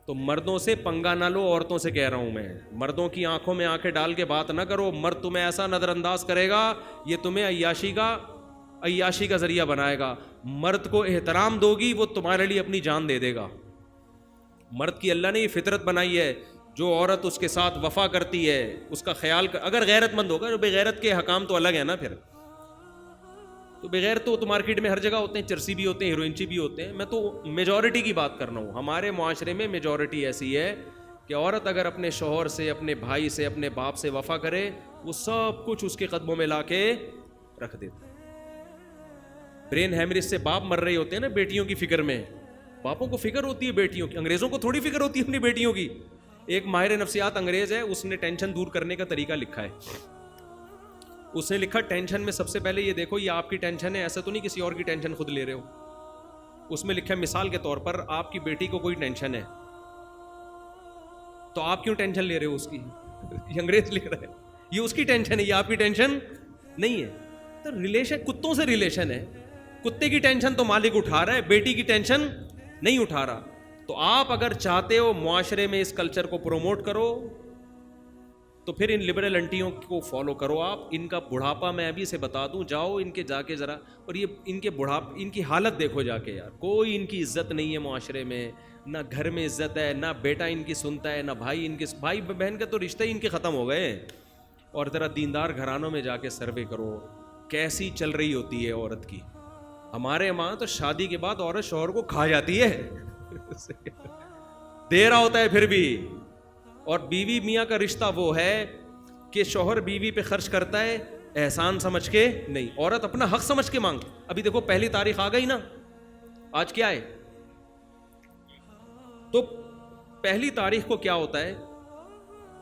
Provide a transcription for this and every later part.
तो मर्दों से पंगा ना लो, औरतों से कह रहा हूं मैं। मर्दों की आंखों में आंखें डाल के बात ना करो। मर्द तुम्हें ऐसा नजरअंदाज करेगा, ये तुम्हें अय्याशी का जरिया बनाएगा। मर्द को एहतराम दोगी, वो तुम्हारे लिए अपनी जान दे देगा। मर्द की अल्लाह ने ये फितरत बनाई है, जो औरत उसके साथ वफा करती है उसका ख्याल अगर गैरतमंद होगा। जो बेगैरत के हकाम तो अलग है ना। फिर तो बगैर तो मार्केट में हर जगह होते हैं, चरसी भी होते हैं, हीरोइनची भी होते हैं। मैं तो मेजॉरिटी की बात कर रहा हूँ। हमारे मुआशरे में मेजॉरिटी ऐसी है कि औरत अगर अपने शौहर से, अपने भाई से, अपने बाप से वफा करे, वो सब कुछ उसके कदमों में लाके रख देते। ब्रेन हैमरेज से बाप मर रहे होते हैं ना बेटियों की फिक्र में। बापों को फिक्र होती है बेटियों की, अंग्रेजों को थोड़ी फिक्र होती है अपनी बेटियों की। एक माहिर नफ्सियात अंग्रेज है, उसने टेंशन दूर करने का तरीका लिखा है। उसने लिखा, टेंशन में सबसे पहले ये देखो ये आपकी टेंशन है, ऐसा तो नहीं किसी और की टेंशन खुद ले रहे हो। उसमें लिखा है, मिसाल के तौर पर आपकी बेटी को कोई टेंशन है, तो आप क्यों टेंशन ले रहे हो उसकी? ये अंग्रेज लिख रहा है, ये उसकी टेंशन है, ये आपकी टेंशन नहीं है। तो रिलेशन, कुत्तों से रिलेशन है। कुत्ते की टेंशन तो मालिक उठा रहा है, बेटी की टेंशन नहीं उठा रहा। तो आप अगर चाहते हो मुआशरे में इस कल्चर को प्रमोट करो, तो फिर इन लिबरल आंटियों को फॉलो करो आप। इनका बुढ़ापा मैं अभी से बता दूं, जाओ इनके जाके जरा, और ये इनके बुढ़ापे, इनकी हालत देखो जाके यार। कोई इनकी इज्जत नहीं है मुआशरे में, ना घर में इज्जत है, ना बेटा इनकी सुनता है, ना भाई भाई बहन का तो रिश्ते ही इनके खत्म हो गए। और जरा दीनदार घरानों में जाके सर्वे करो कैसी चल रही होती है औरत की। हमारे वहां तो शादी के बाद औरत शौहर को खा जाती है दे रहा होता है फिर भी। और बीवी मियाँ का रिश्ता वो है कि शौहर बीवी पे खर्च करता है एहसान समझ के नहीं, औरत अपना हक समझ के मांग। अभी देखो पहली तारीख आ गई ना, आज क्या है? तो पहली तारीख को क्या होता है,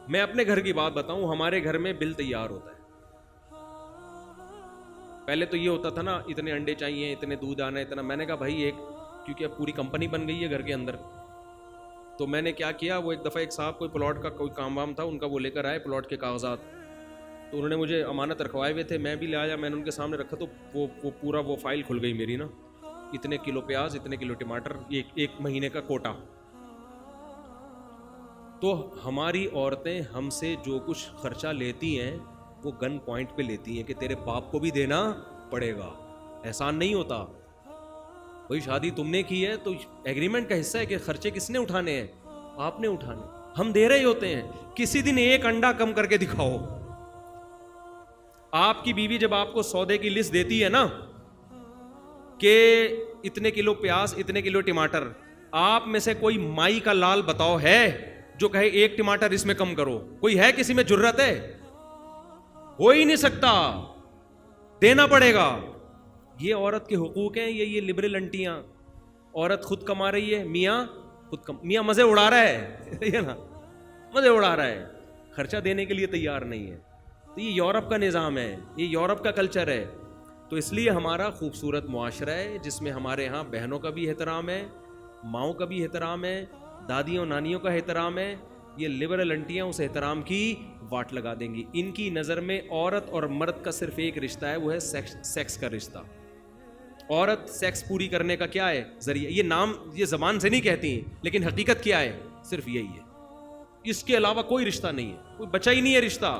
मैं अपने घर की बात बताऊं। हमारे घर में बिल तैयार होता है। पहले तो ये होता था ना, इतने अंडे चाहिए, इतने दूध आना, इतना। मैंने कहा भाई एक, क्योंकि अब पूरी कंपनी बन गई है घर के अंदर, तो मैंने क्या किया, वो एक दफ़ा एक साहब कोई प्लॉट का कोई काम वाम था उनका, वो लेकर आए प्लॉट के कागजात। तो उन्होंने मुझे अमानत रखवाए हुए थे, मैं भी ले आया, मैंने उनके सामने रखा। तो वो पूरा वो फाइल खुल गई मेरी ना, इतने किलो प्याज, इतने किलो टमाटर, एक महीने का कोटा। तो हमारी औरतें हमसे जो कुछ खर्चा लेती हैं वो गन पॉइंट पे लेती हैं कि तेरे बाप को भी देना पड़ेगा, एहसान नहीं होता। कोई शादी तुमने की है तो एग्रीमेंट का हिस्सा है कि खर्चे किसने उठाने हैं, आपने उठाने, हम दे रहे होते हैं। किसी दिन एक अंडा कम करके दिखाओ। आपकी बीवी जब आपको सौदे की लिस्ट देती है ना कि इतने किलो प्याज, इतने किलो टमाटर, आप में से कोई माई का लाल बताओ है जो कहे एक टमाटर इसमें कम करो? कोई है? किसी में जुर्रत है? हो ही नहीं सकता, देना पड़ेगा। ये औरत के हुकूक हैं, ये लिबरल आंटियां। औरत खुद कमा रही है, मियाँ मियाँ मजे उड़ा रहा है ये ना, मजे उड़ा रहा है, खर्चा देने के लिए तैयार नहीं है। तो ये यूरोप का निज़ाम है, ये यूरोप का कल्चर है। तो इसलिए हमारा खूबसूरत मुआशरा है जिसमें हमारे यहाँ बहनों का भी एहतराम है, माओं का भी एहतराम है, दादियों नानियों का एहतराम है। ये लिबरल आंटियां उस एहतराम की वाट लगा देंगी। इनकी नज़र में औरत और मर्द का सिर्फ एक रिश्ता है, वो है सेक्स का रिश्ता। औरत सेक्स पूरी करने का क्या है जरिया, ये नाम ये जबान से नहीं कहती, लेकिन हकीकत क्या है, सिर्फ यही है। इसके अलावा कोई रिश्ता नहीं है, कोई बचा ही नहीं है रिश्ता।